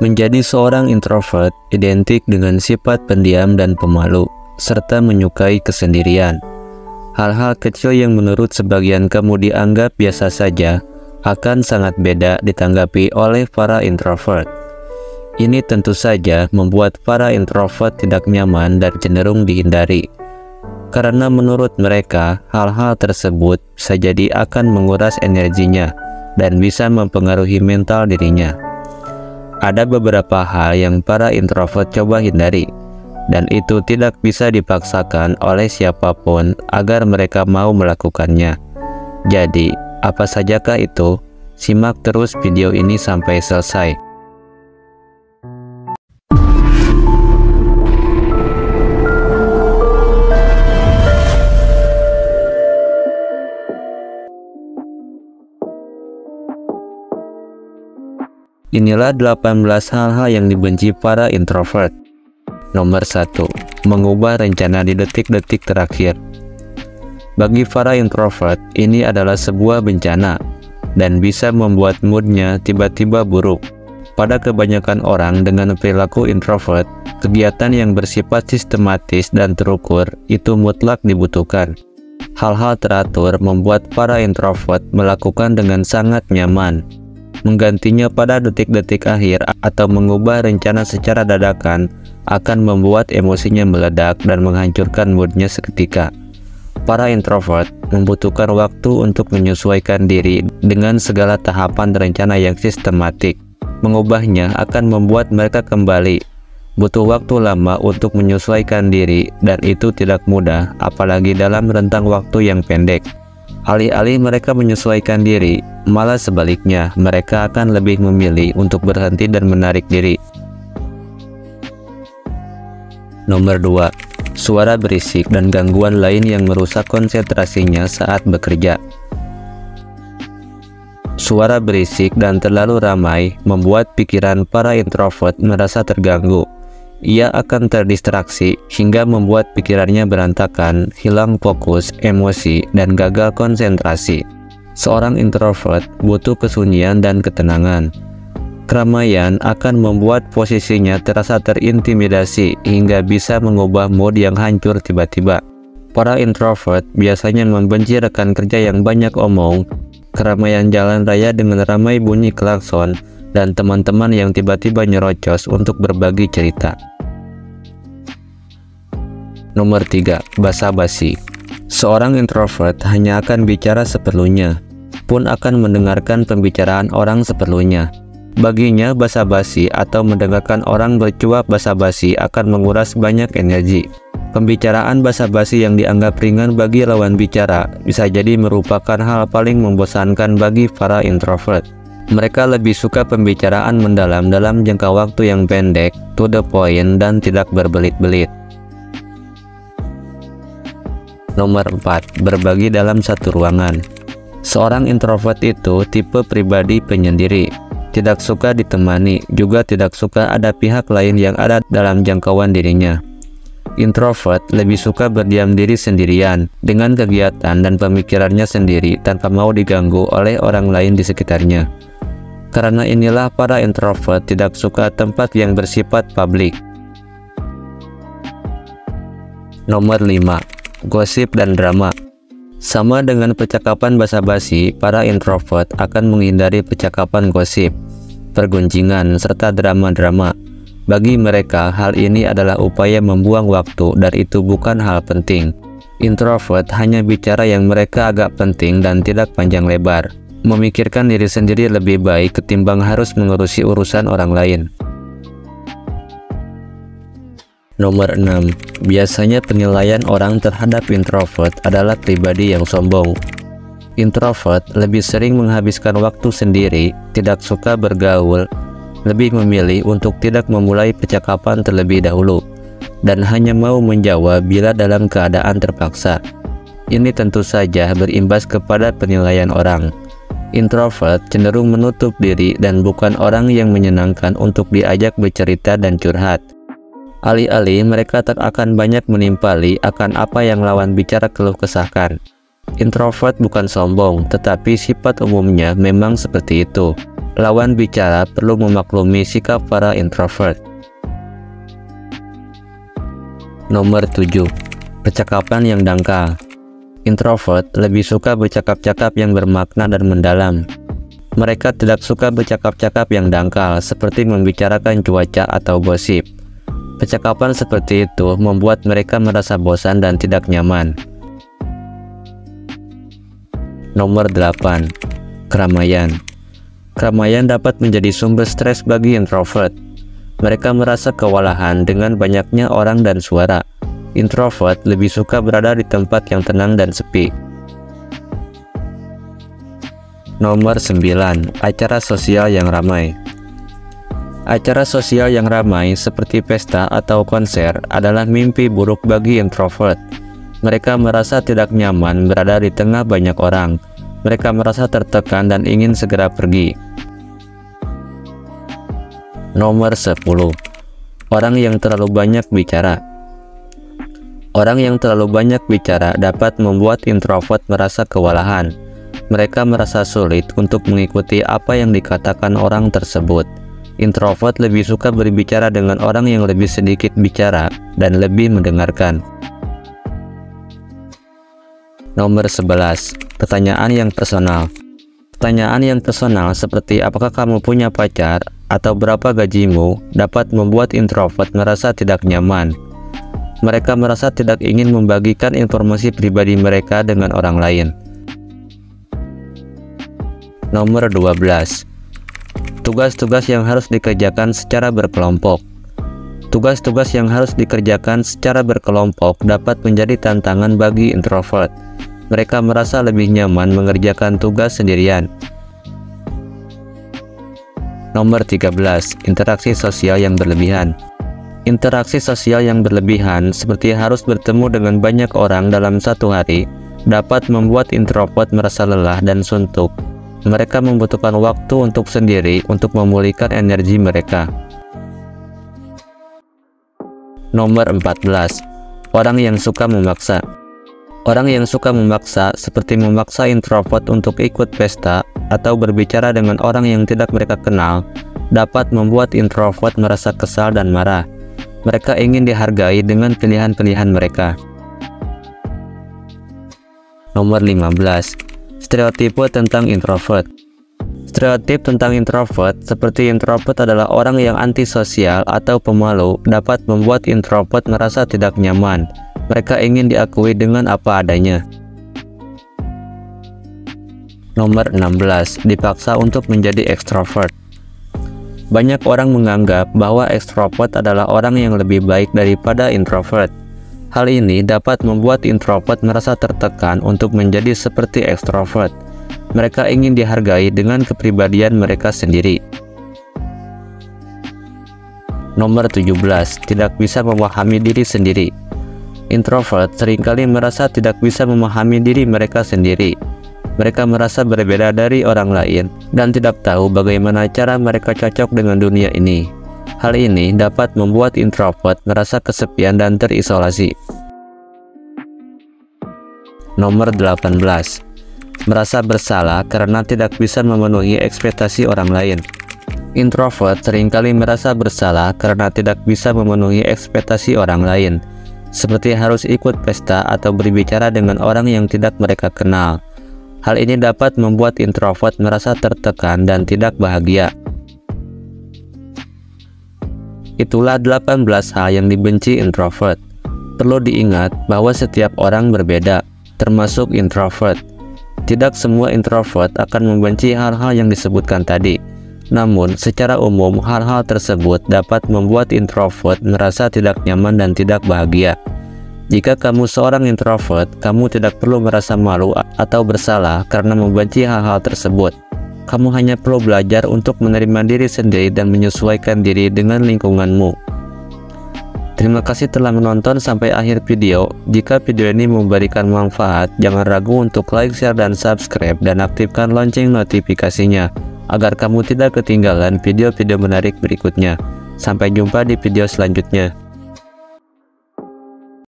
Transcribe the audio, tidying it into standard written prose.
Menjadi seorang introvert identik dengan sifat pendiam dan pemalu, serta menyukai kesendirian. Hal-hal kecil yang menurut sebagian kamu dianggap biasa saja, akan sangat beda ditanggapi oleh para introvert. Ini tentu saja membuat para introvert tidak nyaman dan cenderung dihindari. Karena menurut mereka, hal-hal tersebut bisa jadi akan menguras energinya dan bisa mempengaruhi mental dirinya. Ada beberapa hal yang para introvert coba hindari, dan itu tidak bisa dipaksakan oleh siapapun agar mereka mau melakukannya. Jadi, apa sajakah itu? Simak terus video ini sampai selesai. Inilah 18 hal-hal yang dibenci para introvert. Nomor 1. Mengubah rencana di detik-detik terakhir. Bagi para introvert, ini adalah sebuah bencana dan bisa membuat moodnya tiba-tiba buruk. Pada kebanyakan orang dengan perilaku introvert, kegiatan yang bersifat sistematis dan terukur itu mutlak dibutuhkan. Hal-hal teratur membuat para introvert melakukan dengan sangat nyaman. Menggantinya pada detik-detik akhir atau mengubah rencana secara dadakan akan membuat emosinya meledak dan menghancurkan moodnya seketika. Para introvert membutuhkan waktu untuk menyesuaikan diri dengan segala tahapan rencana yang sistematik. Mengubahnya akan membuat mereka kembali. Butuh waktu lama untuk menyesuaikan diri dan itu tidak mudah, apalagi dalam rentang waktu yang pendek. Alih-alih mereka menyesuaikan diri, malah sebaliknya mereka akan lebih memilih untuk berhenti dan menarik diri. Nomor 2. Suara berisik dan gangguan lain yang merusak konsentrasinya saat bekerja. Suara berisik dan terlalu ramai membuat pikiran para introvert merasa terganggu. Ia akan terdistraksi hingga membuat pikirannya berantakan, hilang fokus, emosi, dan gagal konsentrasi. Seorang introvert butuh kesunyian dan ketenangan. Keramaian akan membuat posisinya terasa terintimidasi hingga bisa mengubah mood yang hancur tiba-tiba. Para introvert biasanya membenci rekan kerja yang banyak omong, keramaian jalan raya dengan ramai bunyi klakson, dan teman-teman yang tiba-tiba nyerocos untuk berbagi cerita. Nomor 3. Basa-basi. Seorang introvert hanya akan bicara seperlunya, pun akan mendengarkan pembicaraan orang seperlunya. Baginya, basa-basi atau mendengarkan orang bercuap basa-basi akan menguras banyak energi. Pembicaraan basa-basi yang dianggap ringan bagi lawan bicara bisa jadi merupakan hal paling membosankan bagi para introvert. Mereka lebih suka pembicaraan mendalam dalam jangka waktu yang pendek, to the point, dan tidak berbelit-belit. Nomor 4. Berbagi dalam satu ruangan. Seorang introvert itu tipe pribadi penyendiri. Tidak suka ditemani, juga tidak suka ada pihak lain yang ada dalam jangkauan dirinya. Introvert lebih suka berdiam diri sendirian, dengan kegiatan dan pemikirannya sendiri tanpa mau diganggu oleh orang lain di sekitarnya. Karena inilah para introvert tidak suka tempat yang bersifat publik. Nomor 5. Gosip dan drama. Sama dengan percakapan basa-basi, para introvert akan menghindari percakapan gosip, pergunjingan, serta drama-drama. Bagi mereka, hal ini adalah upaya membuang waktu dan itu bukan hal penting. Introvert hanya bicara yang mereka agak penting dan tidak panjang lebar. Memikirkan diri sendiri lebih baik ketimbang harus mengurusi urusan orang lain. Nomor 6. Biasanya penilaian orang terhadap introvert adalah pribadi yang sombong. Introvert lebih sering menghabiskan waktu sendiri, tidak suka bergaul, lebih memilih untuk tidak memulai percakapan terlebih dahulu, dan hanya mau menjawab bila dalam keadaan terpaksa. Ini tentu saja berimbas kepada penilaian orang. Introvert cenderung menutup diri dan bukan orang yang menyenangkan untuk diajak bercerita dan curhat. Alih-alih mereka tak akan banyak menimpali akan apa yang lawan bicara keluh kesahkan. Introvert bukan sombong, tetapi sifat umumnya memang seperti itu. lawan bicara perlu memaklumi sikap para introvert. Nomor 7. Percakapan yang dangkal. Introvert lebih suka bercakap-cakap yang bermakna dan mendalam. Mereka tidak suka bercakap-cakap yang dangkal seperti membicarakan cuaca atau gosip. Percakapan seperti itu membuat mereka merasa bosan dan tidak nyaman. Nomor 8. Keramaian. Keramaian dapat menjadi sumber stres bagi introvert. Mereka merasa kewalahan dengan banyaknya orang dan suara. Introvert lebih suka berada di tempat yang tenang dan sepi. Nomor 9. Acara sosial yang ramai. Acara sosial yang ramai seperti pesta atau konser adalah mimpi buruk bagi introvert. Mereka merasa tidak nyaman berada di tengah banyak orang. Mereka merasa tertekan dan ingin segera pergi. Nomor 10. Orang yang terlalu banyak bicara. Orang yang terlalu banyak bicara dapat membuat introvert merasa kewalahan. Mereka merasa sulit untuk mengikuti apa yang dikatakan orang tersebut. Introvert lebih suka berbicara dengan orang yang lebih sedikit bicara dan lebih mendengarkan. Nomor 11. Pertanyaan yang personal. Pertanyaan yang personal seperti apakah kamu punya pacar atau berapa gajimu dapat membuat introvert merasa tidak nyaman. Mereka merasa tidak ingin membagikan informasi pribadi mereka dengan orang lain. Nomor 12. Tugas-tugas yang harus dikerjakan secara berkelompok. Tugas-tugas yang harus dikerjakan secara berkelompok dapat menjadi tantangan bagi introvert. Mereka merasa lebih nyaman mengerjakan tugas sendirian. Nomor 13. Interaksi sosial yang berlebihan. Interaksi sosial yang berlebihan seperti harus bertemu dengan banyak orang dalam satu hari dapat membuat introvert merasa lelah dan suntuk. Mereka membutuhkan waktu untuk sendiri untuk memulihkan energi mereka. Nomor 14. Orang yang suka memaksa. Orang yang suka memaksa seperti memaksa introvert untuk ikut pesta atau berbicara dengan orang yang tidak mereka kenal dapat membuat introvert merasa kesal dan marah. Mereka ingin dihargai dengan pilihan-pilihan mereka. Nomor 15. Stereotipe tentang introvert. Stereotip tentang introvert seperti introvert adalah orang yang antisosial atau pemalu dapat membuat introvert merasa tidak nyaman. Mereka ingin diakui dengan apa adanya. Nomor 16. Dipaksa untuk menjadi ekstrovert. Banyak orang menganggap bahwa ekstrovert adalah orang yang lebih baik daripada introvert. Hal ini dapat membuat introvert merasa tertekan untuk menjadi seperti ekstrovert. Mereka ingin dihargai dengan kepribadian mereka sendiri. Nomor 17. Tidak bisa memahami diri sendiri. Introvert seringkali merasa tidak bisa memahami diri mereka sendiri. Mereka merasa berbeda dari orang lain dan tidak tahu bagaimana cara mereka cocok dengan dunia ini. Hal ini dapat membuat introvert merasa kesepian dan terisolasi. Nomor 18. Merasa bersalah karena tidak bisa memenuhi ekspektasi orang lain. Introvert seringkali merasa bersalah karena tidak bisa memenuhi ekspektasi orang lain, seperti harus ikut pesta atau berbicara dengan orang yang tidak mereka kenal. Hal ini dapat membuat introvert merasa tertekan dan tidak bahagia. Itulah 18 hal yang dibenci introvert. Perlu diingat bahwa setiap orang berbeda, termasuk introvert. Tidak semua introvert akan membenci hal-hal yang disebutkan tadi. Namun, secara umum hal-hal tersebut dapat membuat introvert merasa tidak nyaman dan tidak bahagia. Jika kamu seorang introvert, kamu tidak perlu merasa malu atau bersalah karena membenci hal-hal tersebut. Kamu hanya perlu belajar untuk menerima diri sendiri dan menyesuaikan diri dengan lingkunganmu. Terima kasih telah menonton sampai akhir video. Jika video ini memberikan manfaat, jangan ragu untuk like, share, dan subscribe, dan aktifkan lonceng notifikasinya, agar kamu tidak ketinggalan video-video menarik berikutnya. Sampai jumpa di video selanjutnya.